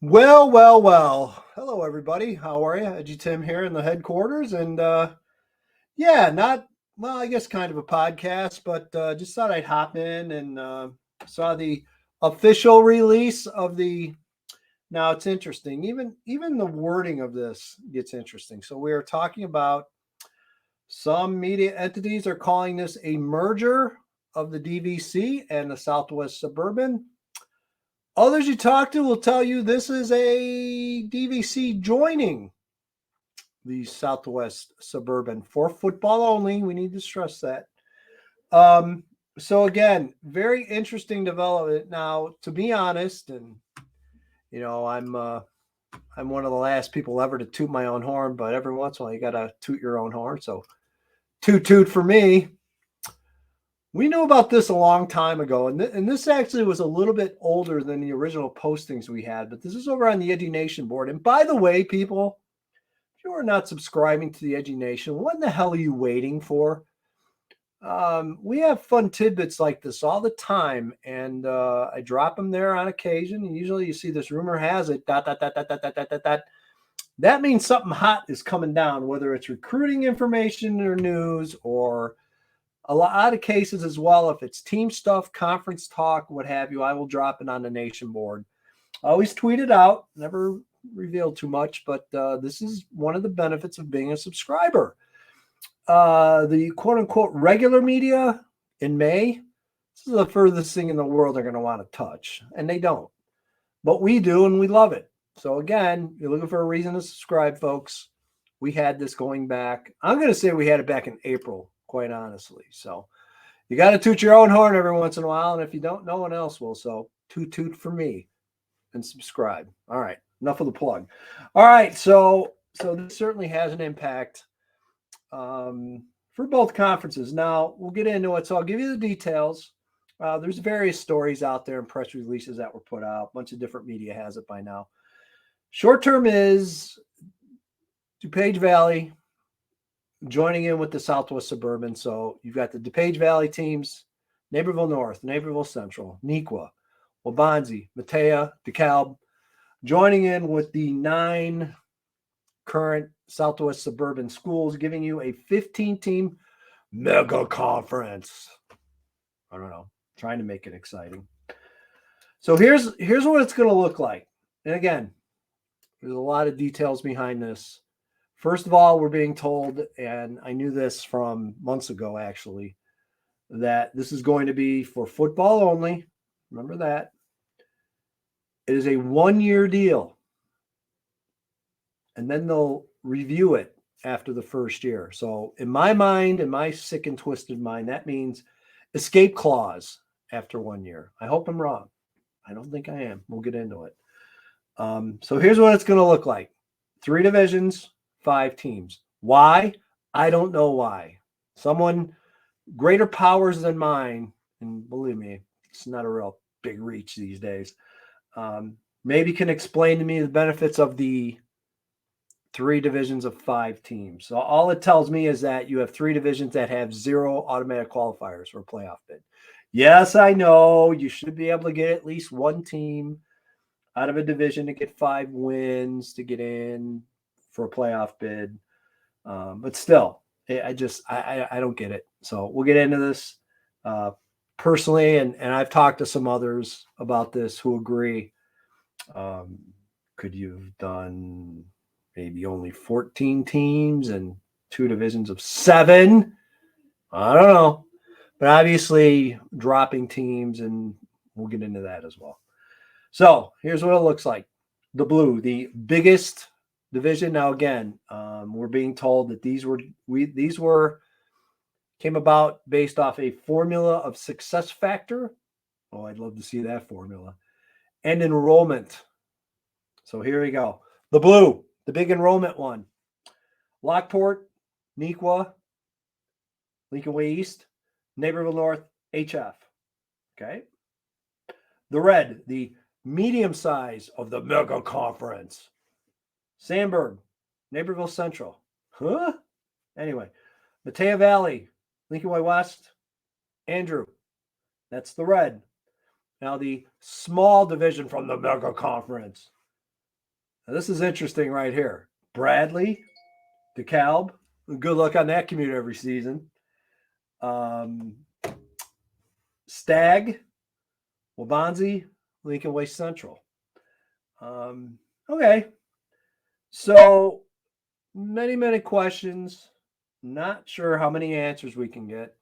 Well. Hello, everybody. How are you? EDGYTIM here in the headquarters. And yeah, not, well, I guess kind of a podcast, but just thought I'd hop in and saw the official release of the. Now it's interesting. Even the wording of this gets interesting. So we are talking about some media entities are calling this a merger of the DVC and the Southwest Suburban. Others you talk to will tell you this is a DVC joining the Southwest Suburban for football only. We need to stress that. So again, very interesting development. Now, to be honest, and I'm one of the last people ever to toot my own horn, but every once in a while you gotta toot your own horn. So toot for me. We knew about this a long time ago, and this actually was a little bit older than the original postings we had, but this is over on the Edgy Nation board. And by the way, people, if you are not subscribing to the Edgy Nation, what in the hell are you waiting for? We have fun tidbits like this all the time, and I drop them there on occasion, and usually you see this rumor has it, ... That means something hot is coming down, whether it's recruiting information or news or a lot of cases as well. If it's team stuff, conference talk, what have you, I will drop it on the Nation board. I always tweet it out, never reveal too much, but this is one of the benefits of being a subscriber. The quote unquote regular media in May, this is the furthest thing in the world they're going to want to touch, and they don't. But we do, and we love it. So again, you're looking for a reason to subscribe, folks. We had this going back. I'm going to say we had it back in April, quite honestly. So you got to toot your own horn every once in a while. And if you don't, no one else will. So toot for me and subscribe. All right. Enough of the plug. All right. So this certainly has an impact for both conferences. Now we'll get into it. So I'll give you the details. There's various stories out there and press releases that were put out. A bunch of different media has it by now. Short term is DuPage Valley joining in with the Southwest Suburban. So you've got the DuPage Valley teams, Naperville North, Naperville Central, Neuqua, Waubonsie, Matea, DeKalb, joining in with the 9 current Southwest Suburban schools, giving you a 15-team mega conference. I don't know, trying to make it exciting. So here's what it's going to look like. And again, there's a lot of details behind this. First of all, we're being told, and I knew this from months ago, actually, that this is going to be for football only. Remember that. It is a 1-year deal. And then they'll review it after the first year. So in my mind, in my sick and twisted mind, that means escape clause after 1 year. I hope I'm wrong. I don't think I am. We'll get into it. So here's what it's going to look like. 3 divisions, 5 teams. Why? I don't know why. Someone greater powers than mine, and believe me, it's not a real big reach these days, maybe can explain to me the benefits of the 3 divisions of 5 teams. So all it tells me is that you have 3 divisions that have 0 automatic qualifiers for a playoff bid. Yes, I know you should be able to get at least 1 team out of a division to get 5 wins to get in for a playoff bid. But still, I don't get it. So we'll get into this personally, and I've talked to some others about this who agree. Could you have done maybe only 14 teams and 2 divisions of 7? I don't know. But obviously dropping teams, and we'll get into that as well. So here's what it looks like. The blue, the biggest division. Now, again, we're being told that these came about based off a formula of success factor. Oh, I'd love to see that formula. And enrollment. So here we go. The blue, the big enrollment one. Lockport, Neuqua, Lincoln Way East, Naperville North, HF. Okay. The red, the medium size of the mega conference. Sandburg, Naperville Central. Huh? Anyway, Matea Valley, Lincoln Way West, Andrew. That's the red. Now the small division from the mega conference. Now, this is interesting right here. Bradley, DeKalb. Good luck on that commute every season. Stagg, Wabanzi, Lincoln Way Central. Okay. So many questions. Not sure how many answers we can get.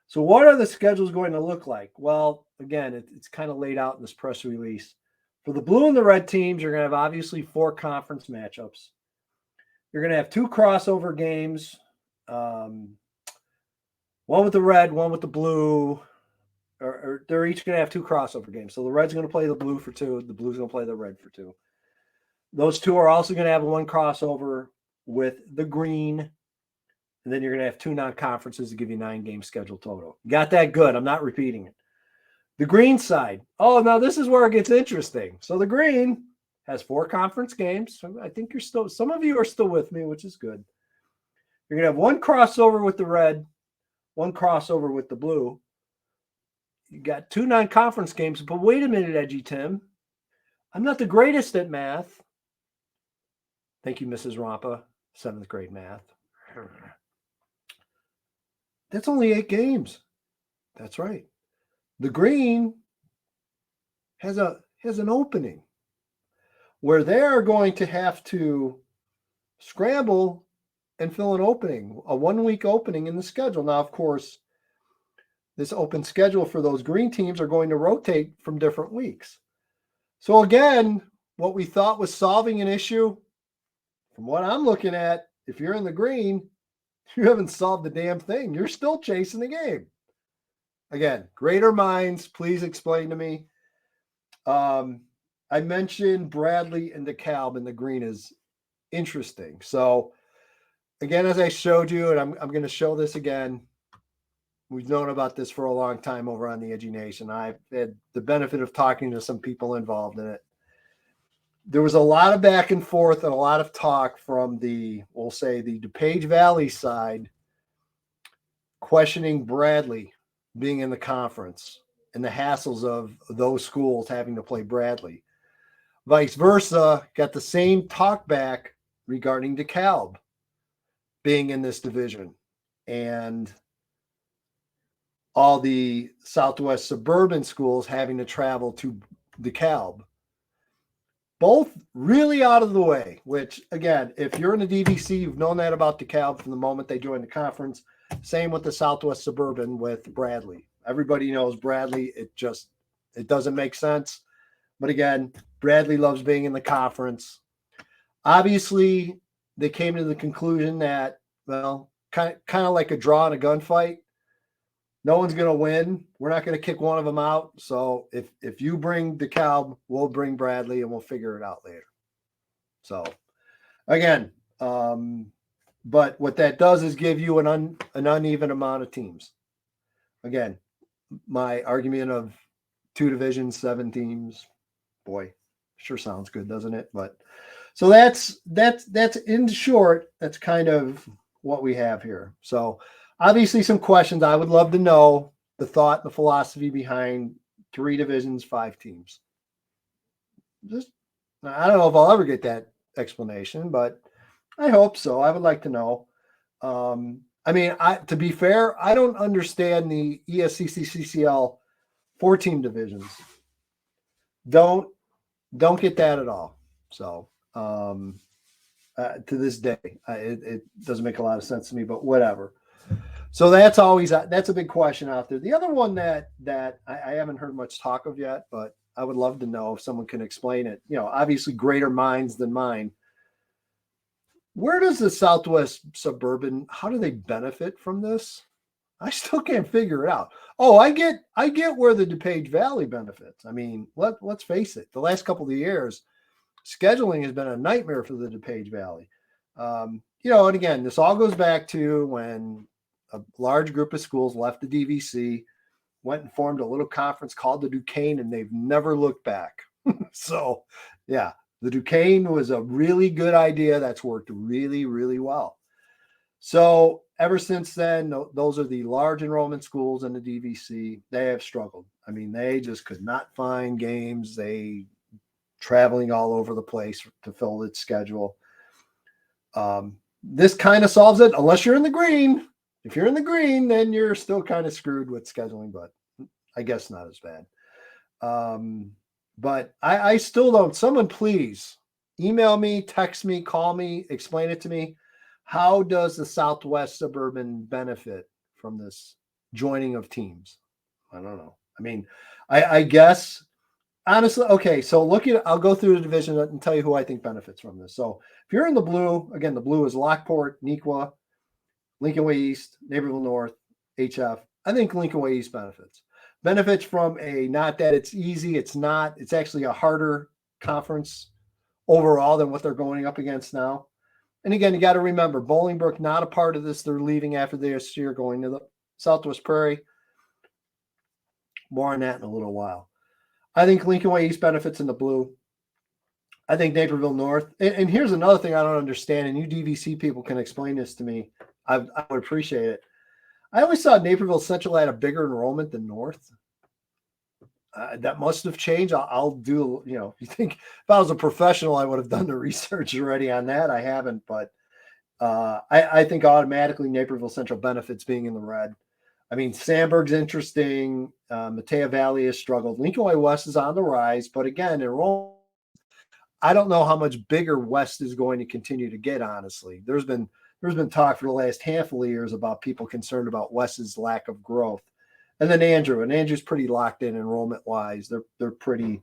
So what are the schedules going to look like? Well, again, it's kind of laid out in this press release. For the blue and the red teams, you're going to have obviously 4 conference matchups. You're going to have 2 crossover games, one with the red, one with the blue. Or they're each going to have 2 crossover games. So the red's going to play the blue for 2. The blue's going to play the red for 2. Those 2 are also going to have 1 crossover with the green. And then you're going to have 2 non-conferences to give you 9-game schedule total. Got that good. I'm not repeating it. The green side. Oh, now this is where it gets interesting. So the green has 4 conference games. So I think some of you are still with me, which is good. You're going to have 1 crossover with the red, 1 crossover with the blue. You got 2 non-conference games, but wait a minute, EDGYTIM. I'm not the greatest at math. Thank you, Mrs. Rampa, 7th grade math. That's only 8 games. That's right. The green has an opening where they're going to have to scramble and fill an opening, a 1-week opening in the schedule. Now, of course, this open schedule for those green teams are going to rotate from different weeks. So again, what we thought was solving an issue, from what I'm looking at, if you're in the green, you haven't solved the damn thing. You're still chasing the game. Again, greater minds, please explain to me. I mentioned Bradley and DeKalb, and the green is interesting. So again, as I showed you, and I'm going to show this again, we've known about this for a long time over on the Edgy Nation. I've had the benefit of talking to some people involved in it. There was a lot of back and forth and a lot of talk from we'll say the DuPage Valley side, questioning Bradley being in the conference and the hassles of those schools having to play Bradley. Vice versa, got the same talk back regarding DeKalb being in this division and all the Southwest Suburban schools having to travel to DeKalb. Both really out of the way, which, again, if you're in the DVC, you've known that about DeKalb from the moment they joined the conference. Same with the Southwest Suburban with Bradley. Everybody knows Bradley. It doesn't make sense. But again, Bradley loves being in the conference. Obviously, they came to the conclusion that, well, kind of like a draw in a gunfight. No one's going to win. We're not going to kick one of them out. So if you bring DeKalb, we'll bring Bradley and we'll figure it out later. So again, but what that does is give you an uneven amount of teams. Again, my argument of 2 divisions, 7 teams, boy, sure sounds good, doesn't it? But so that's in short, that's kind of what we have here. So obviously some questions. I would love to know the thought, the philosophy behind 3 divisions, 5 teams. I don't know if I'll ever get that explanation, but I hope so. I would like to know. To be fair, I don't understand the ESCCCCL 4-team divisions. Don't get that at all. So to this day, it doesn't make a lot of sense to me, but whatever. So that's a big question out there. The other one that I haven't heard much talk of yet, but I would love to know if someone can explain it. Obviously greater minds than mine. Where does the Southwest Suburban, how do they benefit from this? I still can't figure it out. Oh, I get where the DuPage Valley benefits. I mean, let's face it. The last couple of years, scheduling has been a nightmare for the DuPage Valley. And again, this all goes back to when a large group of schools left the DVC, went and formed a little conference called the Duquesne, and they've never looked back. So, yeah, the Duquesne was a really good idea that's worked really, really well. So ever since then, those are the large enrollment schools in the DVC. They have struggled. I mean, they just could not find games. They traveling all over the place to fill its schedule. This kind of solves it, unless you're in the green. If you're in the green, then you're still kind of screwed with scheduling, but I guess not as bad. But I still don't. Someone please email me, text me, call me, explain it to me. How does the Southwest Suburban benefit from this joining of teams? I don't know. I mean, I guess honestly, okay. So I'll go through the division and tell you who I think benefits from this. So if you're in the blue, again, the blue is Lockport, Neuqua, Lincoln Way East, Naperville North, HF. I think Lincoln Way East benefits from not that it's easy. It's not. It's actually a harder conference overall than what they're going up against now. And again, you got to remember, Bolingbrook not a part of this. They're leaving after this year, going to the Southwest Prairie. More on that in a little while. I think Lincoln Way East benefits in the blue. I think Naperville North. And here's another thing I don't understand, and you DVC people can explain this to me. I would appreciate it. I always thought Naperville Central had a bigger enrollment than North. That must have changed. I'll do, if you think if I was a professional, I would have done the research already on that. I haven't, but I think automatically Naperville Central benefits being in the red. I mean, Sandburg's interesting. Matea Valley has struggled. Lincoln Way West is on the rise, but again, enrollment, I don't know how much bigger West is going to continue to get, honestly. There's been talk for the last handful of years about people concerned about West's lack of growth. And then Andrew's pretty locked in enrollment-wise. They're pretty,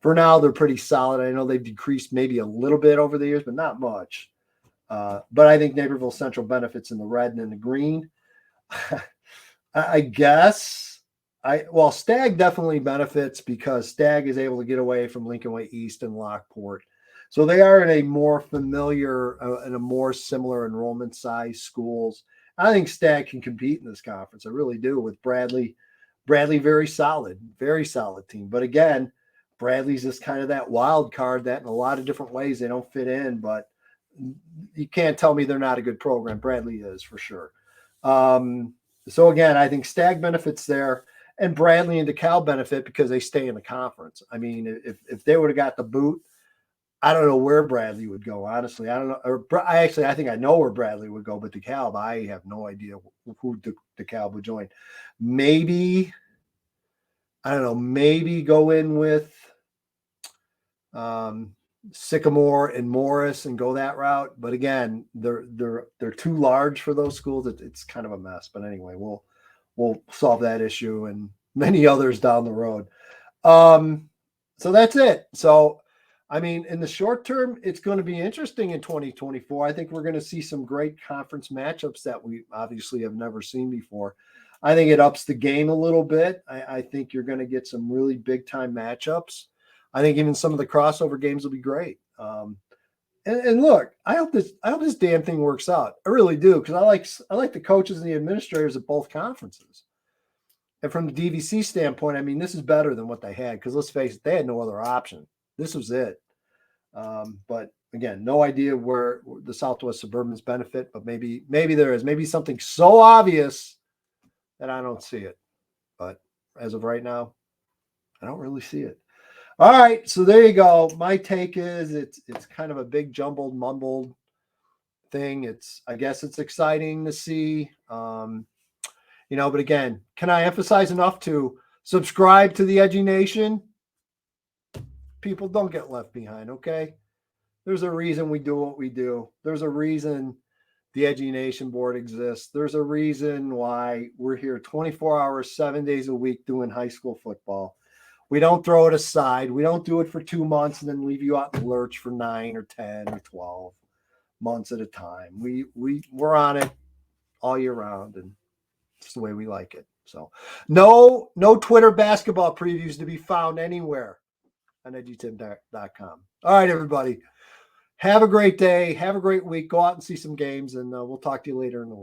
for now, they're pretty solid. I know they've decreased maybe a little bit over the years, but not much. But I think Naperville Central benefits in the red and in the green. I guess Stagg definitely benefits because Stagg is able to get away from Lincoln Way East and Lockport. So they are in a more familiar and a more similar enrollment size schools. I think Stagg can compete in this conference. I really do, with Bradley. Bradley, very solid team. But again, Bradley's just kind of that wild card that in a lot of different ways they don't fit in, but you can't tell me they're not a good program. Bradley is for sure. So again, I think Stagg benefits there, and Bradley and DeKalb benefit because they stay in the conference. I mean, if they would have got the boot, I don't know where Bradley would go. Honestly, I don't know. I think I know where Bradley would go, but DeKalb, I have no idea who DeKalb would join. Maybe, I don't know. Maybe go in with Sycamore and Morris and go that route. But again, they're too large for those schools. It's kind of a mess. But anyway, we'll solve that issue and many others down the road. So that's it. So, I mean, in the short term, it's going to be interesting in 2024. I think we're going to see some great conference matchups that we obviously have never seen before. I think it ups the game a little bit. I think you're going to get some really big time matchups. I think even some of the crossover games will be great. And look, I hope this damn thing works out. I really do, because I like the coaches and the administrators at both conferences. And from the DVC standpoint, I mean, this is better than what they had, because let's face it, they had no other option. This was it. But again, no idea where the Southwest Suburbans benefit, but maybe there is. Maybe something so obvious that I don't see it. But as of right now, I don't really see it. All right, so there you go. My take is it's kind of a big jumbled, mumbled thing. I guess it's exciting to see. But again, can I emphasize enough to subscribe to the Edgy Nation? People, don't get left behind, okay? There's a reason we do what we do. There's a reason the Edgy Nation board exists. There's a reason why we're here 24 hours, 7 days a week doing high school football. We don't throw it aside. We don't do it for 2 months and then leave you out in the lurch for 9 or 10 or 12 months at a time. We're on it all year round, and it's the way we like it. So no Twitter basketball previews to be found anywhere on EDGYTIM.com. All right, everybody. Have a great day. Have a great week. Go out and see some games, and we'll talk to you later in the week.